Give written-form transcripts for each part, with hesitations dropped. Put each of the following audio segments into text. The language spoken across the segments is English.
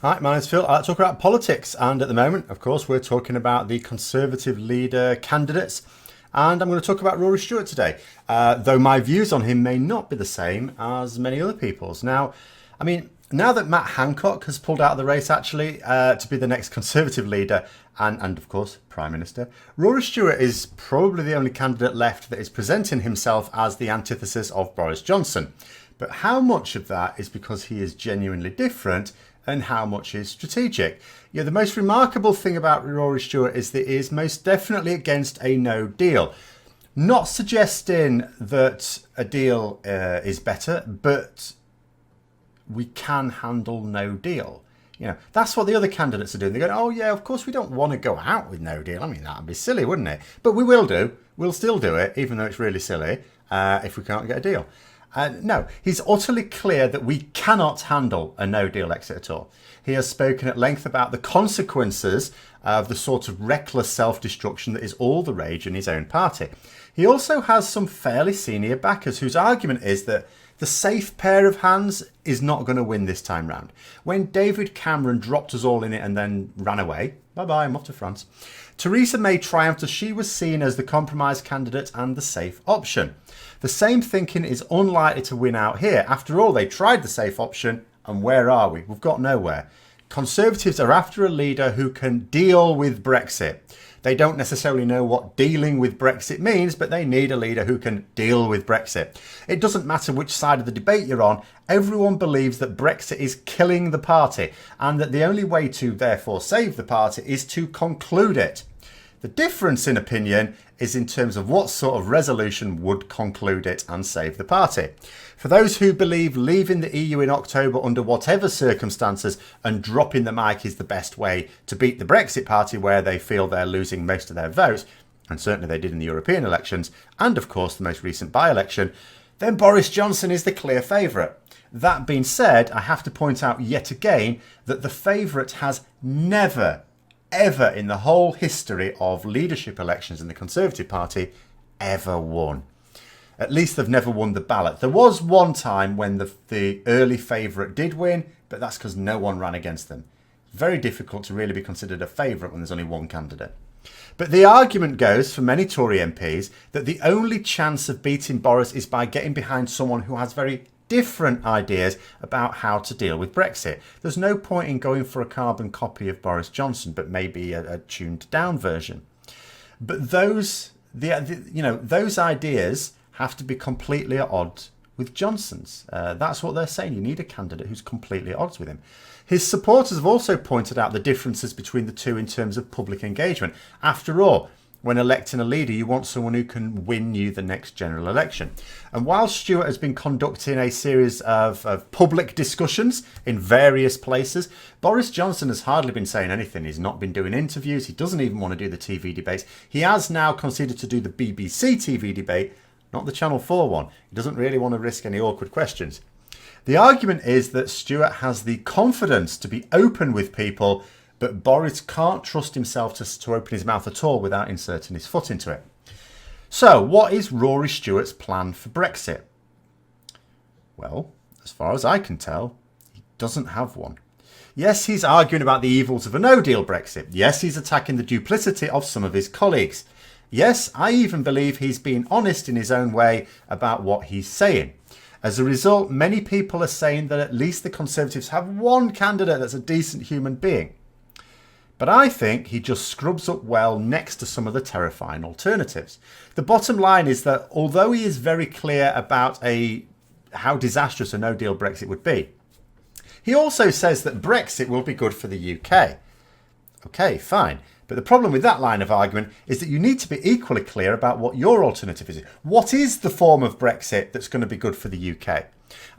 Hi, my name's Phil. I like to talk about politics, and at the moment, of course, we're talking about the Conservative leader candidates, and I'm going to talk about Rory Stewart today, though my views on him may not be the same as many other people's. Now that Matt Hancock has pulled out of the race, actually, to be the next Conservative leader and of course, Prime Minister, Rory Stewart is probably the only candidate left that is presenting himself as the antithesis of Boris Johnson. But how much of that is because he is genuinely different and how much is strategic? Yeah, the most remarkable thing about Rory Stewart is that he is most definitely against a no deal. Not suggesting that a deal is better, but we can handle no deal. That's what the other candidates are doing. They're going, oh yeah, of course we don't want to go out with no deal. I mean, that'd be silly, wouldn't it? But we will do. We'll still do it, even though it's really silly, if we can't get a deal. No, he's utterly clear that we cannot handle a no-deal exit at all. He has spoken at length about the consequences of the sort of reckless self-destruction that is all the rage in his own party. He also has some fairly senior backers whose argument is that the safe pair of hands is not going to win this time round. When David Cameron dropped us all in it and then ran away, bye-bye, I'm off to France, Theresa May triumphed as she was seen as the compromise candidate and the safe option. The same thinking is unlikely to win out here. After all, they tried the safe option, and where are we? We've got nowhere. Conservatives are after a leader who can deal with Brexit. They don't necessarily know what dealing with Brexit means, but they need a leader who can deal with Brexit. It doesn't matter which side of the debate you're on, everyone believes that Brexit is killing the party, and that the only way to therefore save the party is to conclude it. The difference in opinion is in terms of what sort of resolution would conclude it and save the party. For those who believe leaving the EU in October under whatever circumstances and dropping the mic is the best way to beat the Brexit party where they feel they're losing most of their votes, and certainly they did in the European elections, and of course the most recent by-election, then Boris Johnson is the clear favourite. That being said, I have to point out yet again that the favourite has never ever in the whole history of leadership elections in the Conservative Party ever won. At least they've never won the ballot. There was one time when the early favourite did win, but that's because no one ran against them. Very difficult to really be considered a favourite when there's only one candidate. But the argument goes for many Tory MPs that the only chance of beating Boris is by getting behind someone who has very different ideas about how to deal with Brexit. There's no point in going for a carbon copy of Boris Johnson, but maybe a tuned down version. But those ideas have to be completely at odds with Johnson's. That's what they're saying. You need a candidate who's completely at odds with him. His supporters have also pointed out the differences between the two in terms of public engagement. After all, when electing a leader, you want someone who can win you the next general election. And while Stewart has been conducting a series of public discussions in various places, Boris Johnson has hardly been saying anything. He's not been doing interviews. He doesn't even want to do the TV debates. He has now considered to do the BBC TV debate, not the Channel 4 one. He doesn't really want to risk any awkward questions. The argument is that Stewart has the confidence to be open with people, but Boris can't trust himself to open his mouth at all without inserting his foot into it. So, what is Rory Stewart's plan for Brexit? Well, as far as I can tell, he doesn't have one. Yes, he's arguing about the evils of a no-deal Brexit. Yes, he's attacking the duplicity of some of his colleagues. Yes, I even believe he's being honest in his own way about what he's saying. As a result, many people are saying that at least the Conservatives have one candidate that's a decent human being. But I think he just scrubs up well next to some of the terrifying alternatives. The bottom line is that although he is very clear about how disastrous a no-deal Brexit would be, he also says that Brexit will be good for the UK. Okay, fine. But the problem with that line of argument is that you need to be equally clear about what your alternative is. What is the form of Brexit that's going to be good for the UK?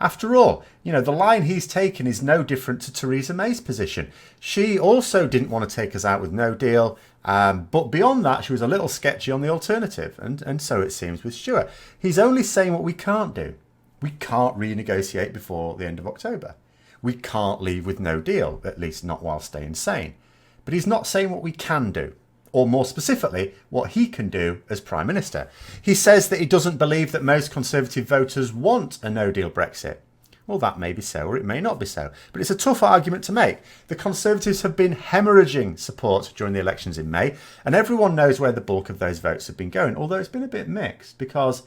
After all, the line he's taken is no different to Theresa May's position. She also didn't want to take us out with no deal, but beyond that, she was a little sketchy on the alternative, and so it seems with Stewart. He's only saying what we can't do. We can't renegotiate before the end of October. We can't leave with no deal, at least not while staying sane. But he's not saying what we can do, or more specifically, what he can do as Prime Minister. He says that he doesn't believe that most Conservative voters want a no-deal Brexit. Well, that may be so, or it may not be so. But it's a tough argument to make. The Conservatives have been hemorrhaging support during the elections in May, and everyone knows where the bulk of those votes have been going, although it's been a bit mixed, because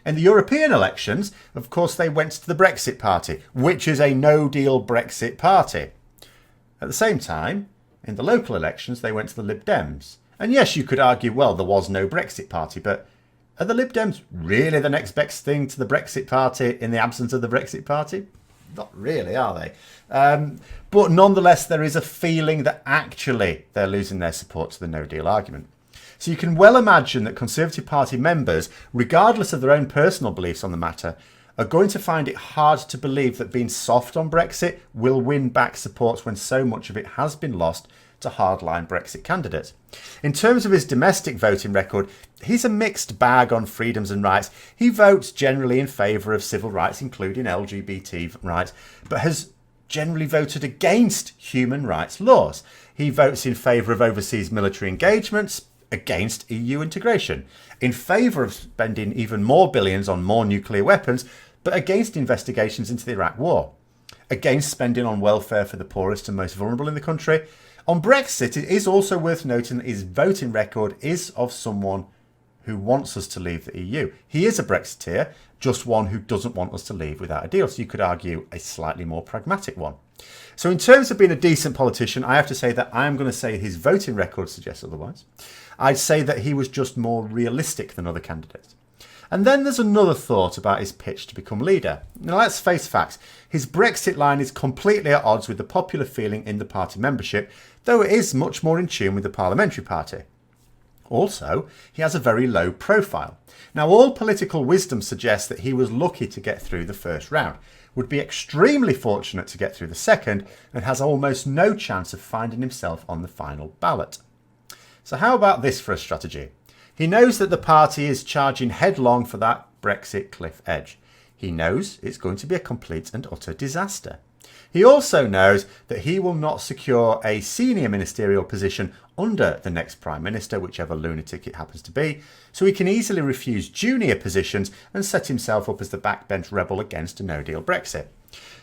in the European elections, of course, they went to the Brexit Party, which is a no-deal Brexit party. At the same time, in the local elections, they went to the Lib Dems. And yes, you could argue, well, there was no Brexit Party, but are the Lib Dems really the next best thing to the Brexit Party in the absence of the Brexit Party? Not really, are they? But nonetheless, there is a feeling that actually they're losing their support to the no-deal argument. So you can well imagine that Conservative Party members, regardless of their own personal beliefs on the matter, are going to find it hard to believe that being soft on Brexit will win back support when so much of it has been lost to hardline Brexit candidates. In terms of his domestic voting record, he's a mixed bag on freedoms and rights. He votes generally in favour of civil rights, including LGBT rights, but has generally voted against human rights laws. He votes in favour of overseas military engagements, against EU integration, in favour of spending even more billions on more nuclear weapons, but against investigations into the Iraq War, against spending on welfare for the poorest and most vulnerable in the country. On Brexit, it is also worth noting that his voting record is of someone who wants us to leave the EU. He is a Brexiteer, just one who doesn't want us to leave without a deal. So you could argue a slightly more pragmatic one. So in terms of being a decent politician, I have to say that I'm going to say his voting record suggests otherwise. I'd say that he was just more realistic than other candidates. And then there's another thought about his pitch to become leader. Now let's face facts, his Brexit line is completely at odds with the popular feeling in the party membership, though it is much more in tune with the parliamentary party. Also, he has a very low profile. Now all political wisdom suggests that he was lucky to get through the first round, would be extremely fortunate to get through the second, and has almost no chance of finding himself on the final ballot. So how about this for a strategy? He knows that the party is charging headlong for that Brexit cliff edge. He knows it's going to be a complete and utter disaster. He also knows that he will not secure a senior ministerial position under the next Prime Minister, whichever lunatic it happens to be, so he can easily refuse junior positions and set himself up as the backbench rebel against a no-deal Brexit.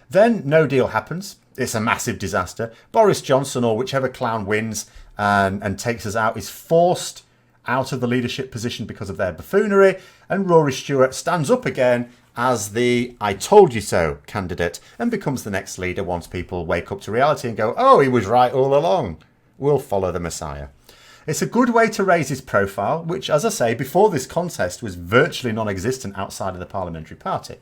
Then no deal happens. It's a massive disaster. Boris Johnson, or whichever clown wins and takes us out, is forced out of the leadership position because of their buffoonery, and Rory Stewart stands up again as the I told you so candidate and becomes the next leader once people wake up to reality and go, oh, he was right all along. We'll follow the Messiah. It's a good way to raise his profile, which, as I say, before this contest was virtually non-existent outside of the parliamentary party.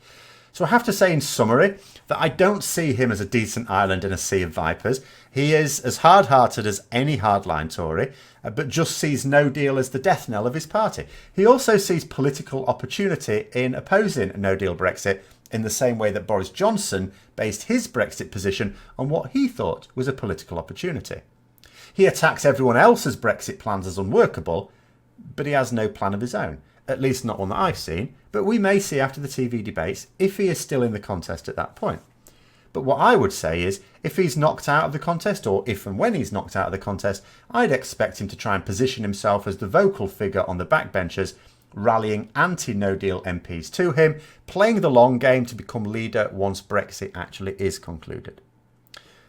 So I have to say in summary that I don't see him as a decent island in a sea of vipers. He is as hard-hearted as any hardline Tory, but just sees no deal as the death knell of his party. He also sees political opportunity in opposing a no-deal Brexit in the same way that Boris Johnson based his Brexit position on what he thought was a political opportunity. He attacks everyone else's Brexit plans as unworkable, but he has no plan of his own. At least not one that I've seen, but we may see after the TV debates if he is still in the contest at that point. But what I would say is, if he's knocked out of the contest, or if and when he's knocked out of the contest, I'd expect him to try and position himself as the vocal figure on the backbenchers, rallying anti-no-deal MPs to him, playing the long game to become leader once Brexit actually is concluded.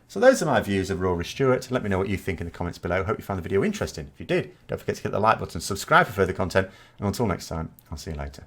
So those are my views of Rory Stewart. Let me know what you think in the comments below. Hope you found the video interesting. If you did, don't forget to hit the like button, subscribe for further content, and until next time, I'll see you later.